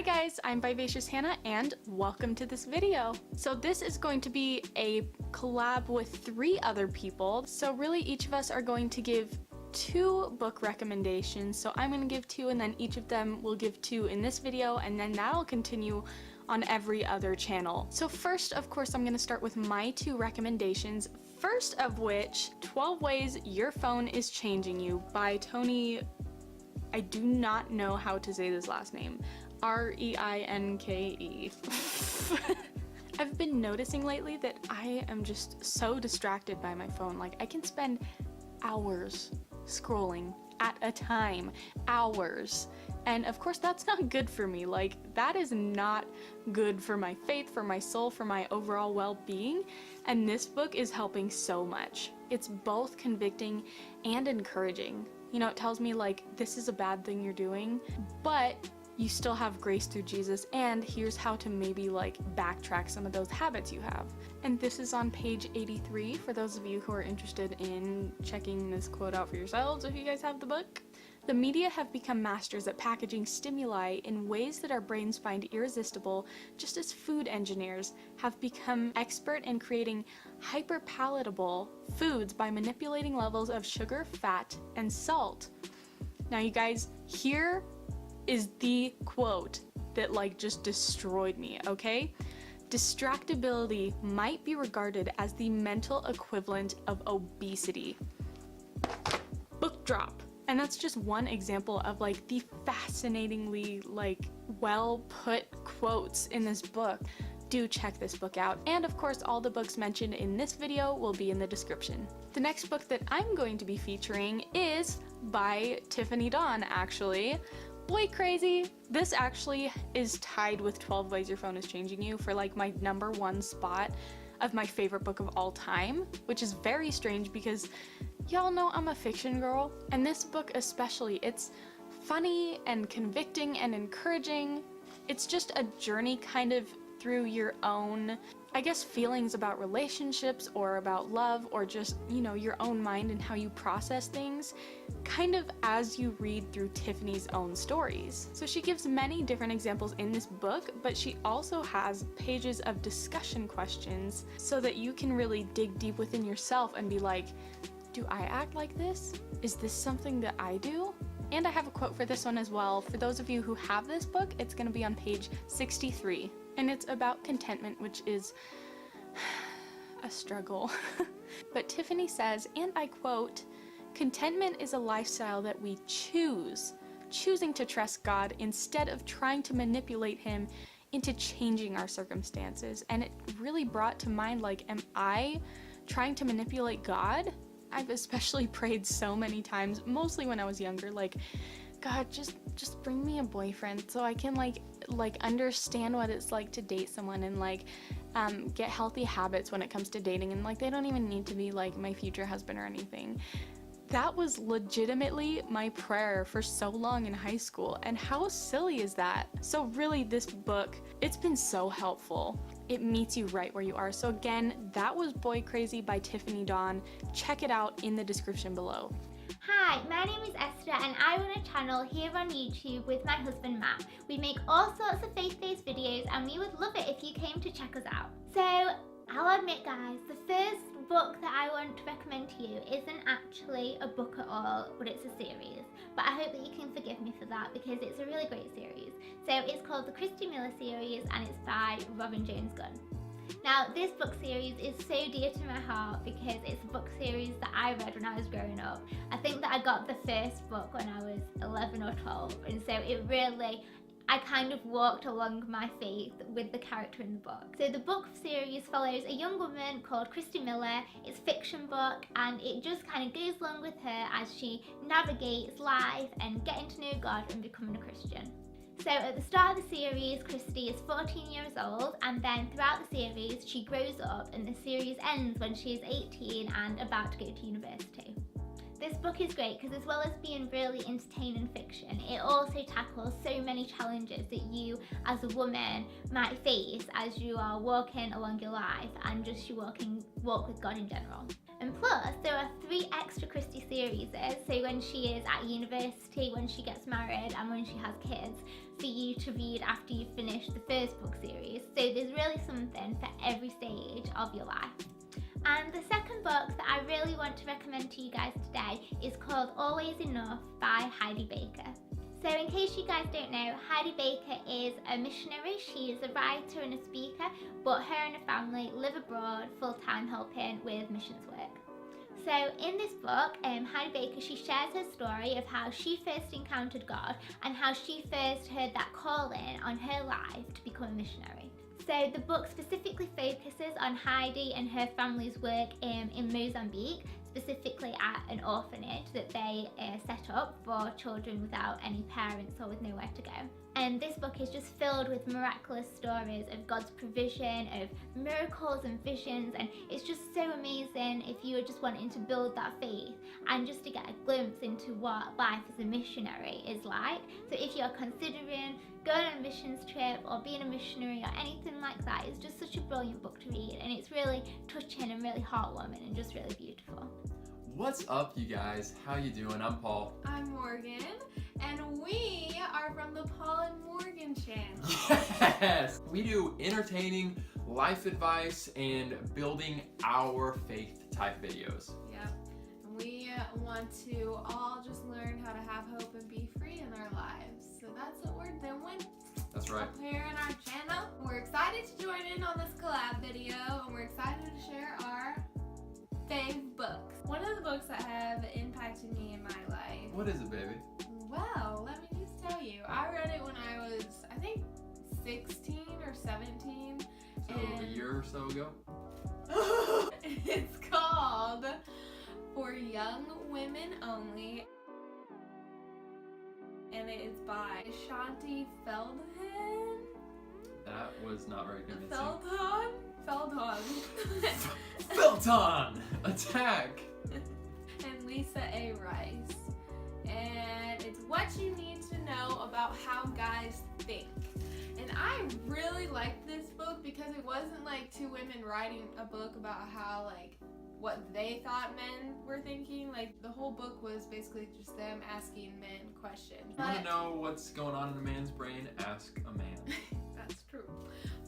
Hi guys, I'm Vivacious Hannah and welcome to this video. So this is going to be a collab with 3 other people. So really each of us are going to give 2 book recommendations. So I'm going to give 2 and then each of them will give 2 in this video, and then that'll continue on every other channel. So first, of course, I'm going to start with my 2 recommendations. First of which, 12 Ways Your Phone is Changing You by Tony, I do not know how to say this last name, Reinke. I've been noticing lately that I am just so distracted by my phone. Like, I can spend hours scrolling at a time, hours. And of course that's not good for me. Like, that is not good for my faith, for my soul, for my overall well-being. And this book is helping so much. It's both convicting and encouraging. You know, it tells me like, this is a bad thing you're doing, but you still have grace through Jesus, and here's how to maybe like backtrack some of those habits you have. And this is on page 83 for those of you who are interested in checking this quote out for yourselves if you guys have the book. The media have become masters at packaging stimuli in ways that our brains find irresistible, just as food engineers have become expert in creating hyper-palatable foods by manipulating levels of sugar, fat, and salt. Now you guys, here is the quote that like just destroyed me, okay? Distractibility might be regarded as the mental equivalent of obesity. Book drop. And that's just one example of like the fascinatingly like well put quotes in this book. Do check this book out. And of course, all the books mentioned in this video will be in the description. The next book that I'm going to be featuring is by Tiffany Dawn, actually. Boy crazy. This actually is tied with 12 Ways Your Phone is Changing You for like my #1 spot of my favorite book of all time, which is very strange because y'all know I'm a fiction girl, and this book especially, it's funny and convicting and encouraging. It's just a journey kind of through your own, I guess, feelings about relationships or about love, or just, you know, your own mind and how you process things, kind of as you read through Tiffany's own stories. So she gives many different examples in this book, but she also has pages of discussion questions so that you can really dig deep within yourself and be like, do I act like this? Is this something that I do? And I have a quote for this one as well. For those of you who have this book, it's going to be on page 63. And it's about contentment, which is a struggle. But Tiffany says, and I quote, "Contentment is a lifestyle that we choose, choosing to trust God instead of trying to manipulate Him into changing our circumstances." And it really brought to mind, like, am I trying to manipulate God? I've especially prayed so many times, mostly when I was younger, like, God, just bring me a boyfriend so I can like understand what it's like to date someone and like get healthy habits when it comes to dating, and like they don't even need to be like my future husband or anything. That was legitimately my prayer for so long in high school, and how silly is that? So really, this book, it's been so helpful. It meets you right where you are. So again, that was Boy Crazy by Tiffany Dawn. Check it out in the description below. Hi, my name is Esther and I run a channel here on YouTube with my husband Matt. We make all sorts of faith-based videos and we would love it if you came to check us out. So I'll admit guys, the first book that I want to recommend to you isn't actually a book at all, but it's a series. But I hope that you can forgive me for that because it's a really great series. So it's called the Christy series and it's by Robin Jones Gunn. Now, this book series is so dear to my heart because it's a book series that I read when I was growing up. I think that I got the first book when I was 11 or 12, and so it really, I kind of walked along my faith with the character in the book. So the book series follows a young woman called Christy Miller. It's a fiction book and it just kind of goes along with her as she navigates life and getting to know God and becoming a Christian. So at the start of the series, Christy is 14 years old, and then throughout the series she grows up and the series ends when she is 18 and about to go to university. This book is great because as well as being really entertaining fiction, it also tackles so many challenges that you as a woman might face as you are walking along your life and just you walk with God in general. And plus, there are 3 extra Christy series is. So when she is at university, when she gets married, and when she has kids, for you to read after you finish the first book series. So there's really something for every stage of your life. And the second book that I really want to recommend to you guys today is called Always Enough by Heidi Baker. So in case you guys don't know, Heidi Baker is a missionary. She is a writer and a speaker, but her and her family live abroad full-time helping with missions work. So in this book, Heidi Baker, she shares her story of how she first encountered God and how she first heard that calling on her life to become a missionary. So the book specifically focuses on Heidi and her family's work in Mozambique, specifically at an orphanage that they set up for children without any parents or with nowhere to go. And this book is just filled with miraculous stories of God's provision, of miracles and visions, and it's just so amazing if you are just wanting to build that faith and just to get a glimpse into what life as a missionary is like. So if you're considering going on a missions trip or being a missionary or anything like that, it's just such a brilliant book to read, and it's really touching and really heartwarming and just really beautiful. What's up, you guys? How you doing? I'm Paul. I'm Morgan, and we are from the Paul and Morgan channel. Yes! We do entertaining, life advice, and building our faith type videos. Yep. And we want to all just learn how to have hope and be free in our lives. So that's what we're doing. That's right. Up here in our channel. We're excited to join in on this collab video, and we're excited to share our fave books. One of the books that have impacted me in my life. What is it, baby? Well, let me just tell you. I read it when I was, I think, 16 or 17. So a year or so ago? It's called For Young Women Only, and it is by Shanti Feldhahn. That was not very convincing. Feldhahn. Felton! Attack! And Lisa A. Rice. And it's what you need to know about how guys think. And I really liked this book because it wasn't like two women writing a book about how, like, what they thought men were thinking. Like, the whole book was basically just them asking men questions. You want to know what's going on in a man's brain? Ask a man. That's true.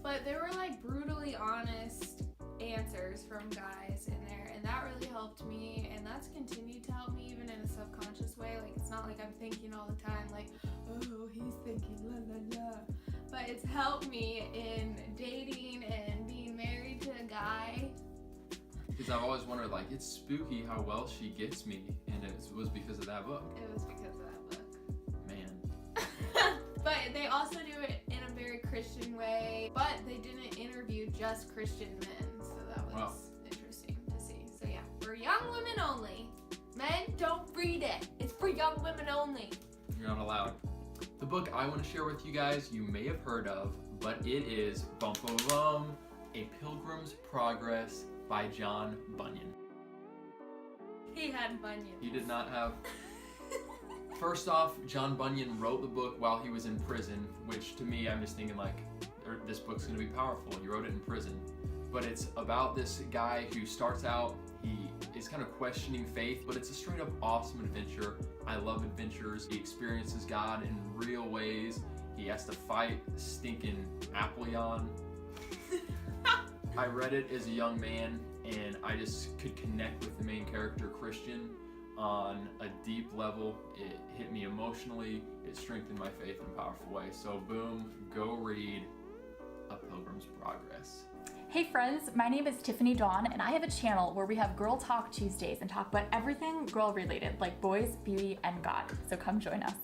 But there were like brutally honest answers from guys in there, and that really helped me, and that's continued to help me even in a subconscious way. Like, it's not like I'm thinking all the time like, oh, he's thinking la la la, but it's helped me in dating and being married to a guy. Because I've always wondered, like, it's spooky how well she gets me, and it was because of that book. It was because of that book. Man. But they also do it in a very Christian way, but they didn't interview just Christian men, so that was interesting to see. So yeah, for young women only. Men, don't read it. It's for young women only. You're not allowed. The book I want to share with you guys, you may have heard of, but it is Bum Bum Bum, A Pilgrim's Progress by John Bunyan. He had bunions. He did not have... First off, John Bunyan wrote the book while he was in prison, which to me, I'm just thinking like, this book's gonna be powerful. He wrote it in prison. But it's about this guy who starts out, he is kind of questioning faith, but it's a straight up awesome adventure. I love adventures. He experiences God in real ways. He has to fight stinking Apollyon. I read it as a young man, and I just could connect with the main character, Christian, on a deep level. It hit me emotionally. It strengthened my faith in a powerful way. So boom, go read A Pilgrim's Progress. Hey friends, my name is Tiffany Dawn, and I have a channel where we have Girl Talk Tuesdays and talk about everything girl related, like boys, beauty, and God. So come join us.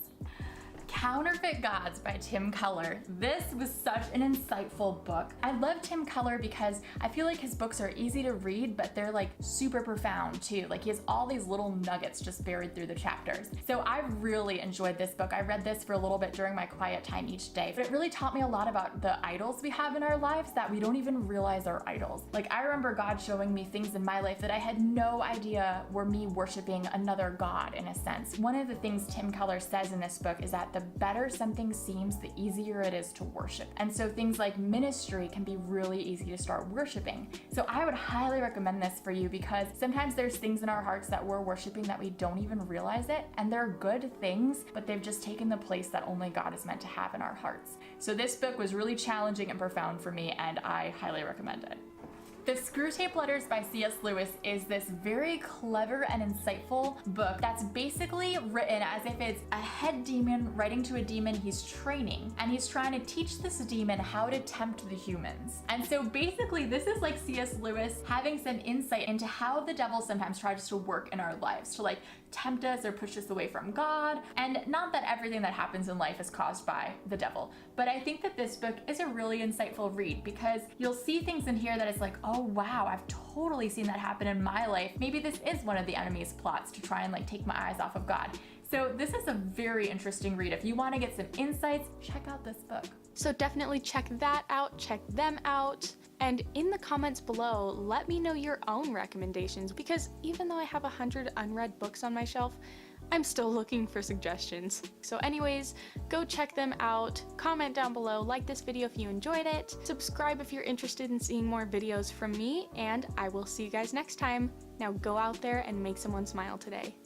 Counterfeit Gods by Tim Keller. This was such an insightful book. I love Tim Keller because I feel like his books are easy to read, but they're like super profound too. Like he has all these little nuggets just buried through the chapters. So I really enjoyed this book. I read this for a little bit during my quiet time each day, but it really taught me a lot about the idols we have in our lives that we don't even realize are idols. Like I remember God showing me things in my life that I had no idea were me worshiping another God in a sense. One of the things Tim Keller says in this book is that the better something seems, the easier it is to worship. And so things like ministry can be really easy to start worshiping. So I would highly recommend this for you because sometimes there's things in our hearts that we're worshiping that we don't even realize it, and they're good things, but they've just taken the place that only God is meant to have in our hearts. So this book was really challenging and profound for me, and I highly recommend it. The Screwtape Letters by C.S. Lewis is this very clever and insightful book that's basically written as if it's a head demon writing to a demon he's training, and he's trying to teach this demon how to tempt the humans. And so basically this is like C.S. Lewis having some insight into how the devil sometimes tries to work in our lives to like tempt us or push us away from God. And not that everything that happens in life is caused by the devil, but I think that this book is a really insightful read because you'll see things in here that is like, oh wow, I've totally seen that happen in my life. Maybe this is one of the enemy's plots to try and like take my eyes off of God. So this is a very interesting read. If you want to get some insights, check out this book. So definitely check that out, check them out. And in the comments below, let me know your own recommendations because even though I have 100 unread books on my shelf, I'm still looking for suggestions. So anyways, go check them out, comment down below, like this video if you enjoyed it, subscribe if you're interested in seeing more videos from me, and I will see you guys next time. Now go out there and make someone smile today.